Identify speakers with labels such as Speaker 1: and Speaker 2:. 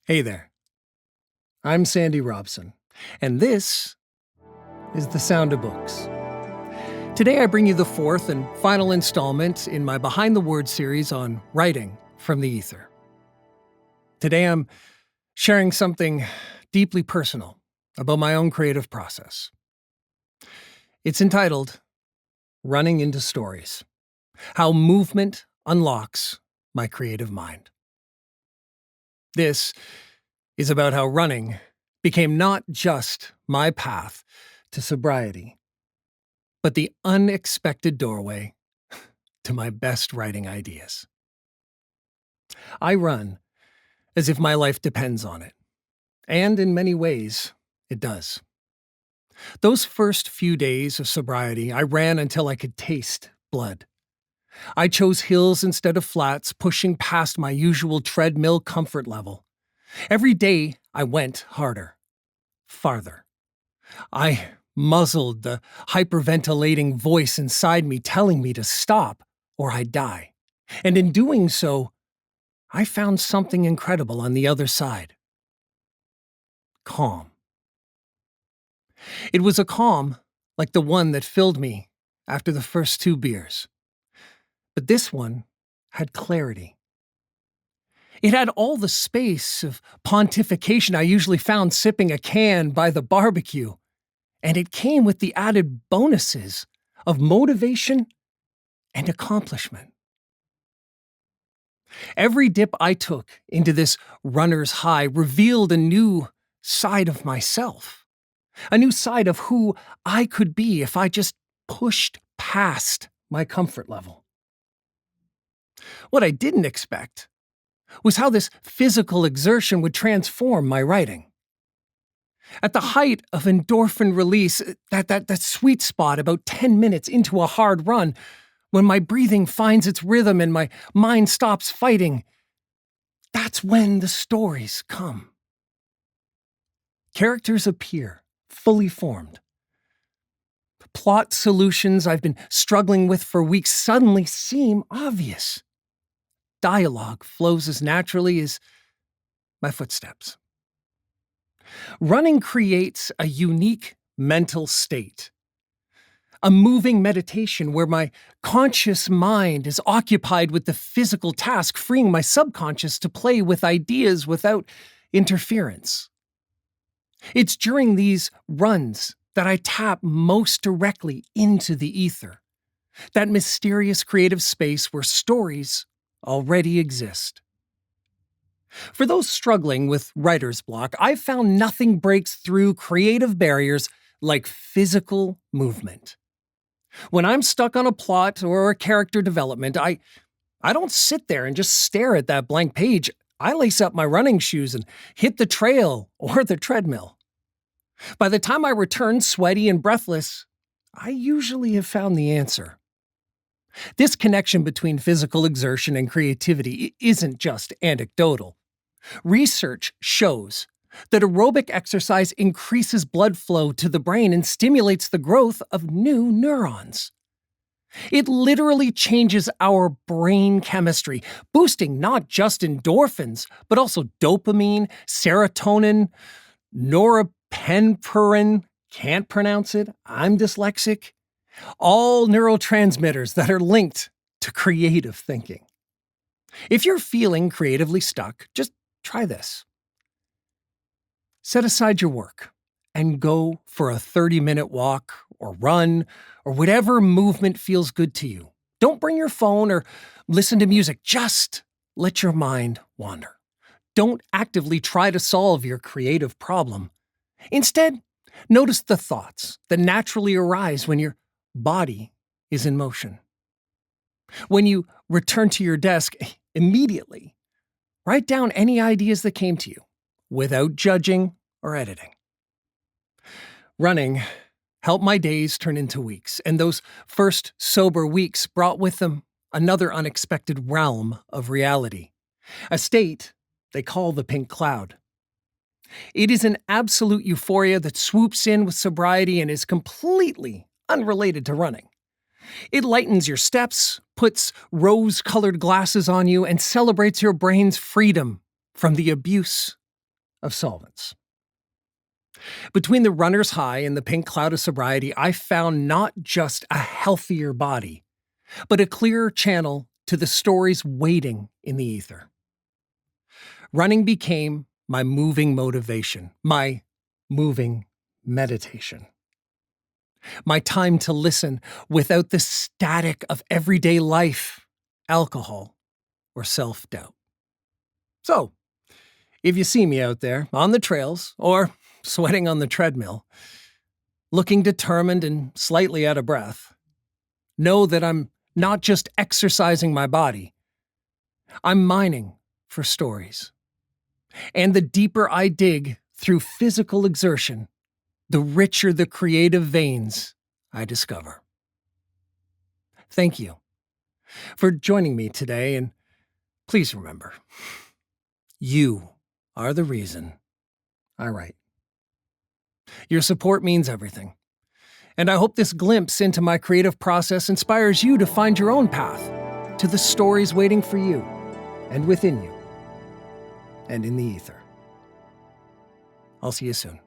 Speaker 1: Hey there, I'm Sandy Robson, and this is The Sound of Books. Today I bring you the fourth and final installment in my Behind the Words series on writing from the ether. Today I'm sharing something deeply personal about my own creative process. It's entitled Running into Stories: How Movement Unlocks My Creative Mind. This is about how running became not just my path to sobriety, but the unexpected doorway to my best writing ideas. I run as if my life depends on it, and in many ways, it does. Those first few days of sobriety, I ran until I could taste blood. I chose hills instead of flats, pushing past my usual treadmill comfort level. Every day, I went harder, farther. I muzzled the hyperventilating voice inside me telling me to stop or I'd die. And in doing so, I found something incredible on the other side. Calm. It was a calm like the one that filled me after the first 2 beers. But this one had clarity. It had all the space of pontification I usually found sipping a can by the barbecue. And it came with the added bonuses of motivation and accomplishment. Every dip I took into this runner's high revealed a new side of myself, a new side of who I could be if I just pushed past my comfort level. What I didn't expect was how this physical exertion would transform my writing. At the height of endorphin release, that sweet spot about 10 minutes into a hard run, when my breathing finds its rhythm and my mind stops fighting, that's when the stories come. Characters appear, fully formed. Plot solutions I've been struggling with for weeks suddenly seem obvious. Dialogue flows as naturally as my footsteps. Running creates a unique mental state, a moving meditation where my conscious mind is occupied with the physical task, freeing my subconscious to play with ideas without interference. It's during these runs that I tap most directly into the ether, that mysterious creative space where stories already exist. For those struggling with writer's block, I've found nothing breaks through creative barriers like physical movement. When I'm stuck on a plot or a character development, I don't sit there and just stare at that blank page. I lace up my running shoes and hit the trail or the treadmill. By the time I return sweaty and breathless, I usually have found the answer. This connection between physical exertion and creativity isn't just anecdotal. Research shows that aerobic exercise increases blood flow to the brain and stimulates the growth of new neurons. It literally changes our brain chemistry, boosting not just endorphins, but also dopamine, serotonin, norepinephrine, can't pronounce it, I'm dyslexic, all neurotransmitters that are linked to creative thinking. If you're feeling creatively stuck, just try this. Set aside your work and go for a 30-minute walk or run or whatever movement feels good to you. Don't bring your phone or listen to music. Just let your mind wander. Don't actively try to solve your creative problem. Instead, notice the thoughts that naturally arise when your body is in motion. When you return to your desk, immediately write down any ideas that came to you without judging or editing. Running helped my days turn into weeks, and those first sober weeks brought with them another unexpected realm of reality, a state they call the pink cloud. It is an absolute euphoria that swoops in with sobriety and is completely unrelated to running. It lightens your steps, puts rose-colored glasses on you, and celebrates your brain's freedom from the abuse of solvents. Between the runner's high and the pink cloud of sobriety, I found not just a healthier body, but a clearer channel to the stories waiting in the ether. Running became my moving motivation, my moving meditation, my time to listen without the static of everyday life, alcohol, or self-doubt. So, if you see me out there on the trails or sweating on the treadmill, looking determined and slightly out of breath, know that I'm not just exercising my body, I'm mining for stories. And the deeper I dig through physical exertion, the richer the creative veins I discover. Thank you for joining me today, and please remember, you are the reason I write. Your support means everything, and I hope this glimpse into my creative process inspires you to find your own path to the stories waiting for you and within you and in the ether. I'll see you soon.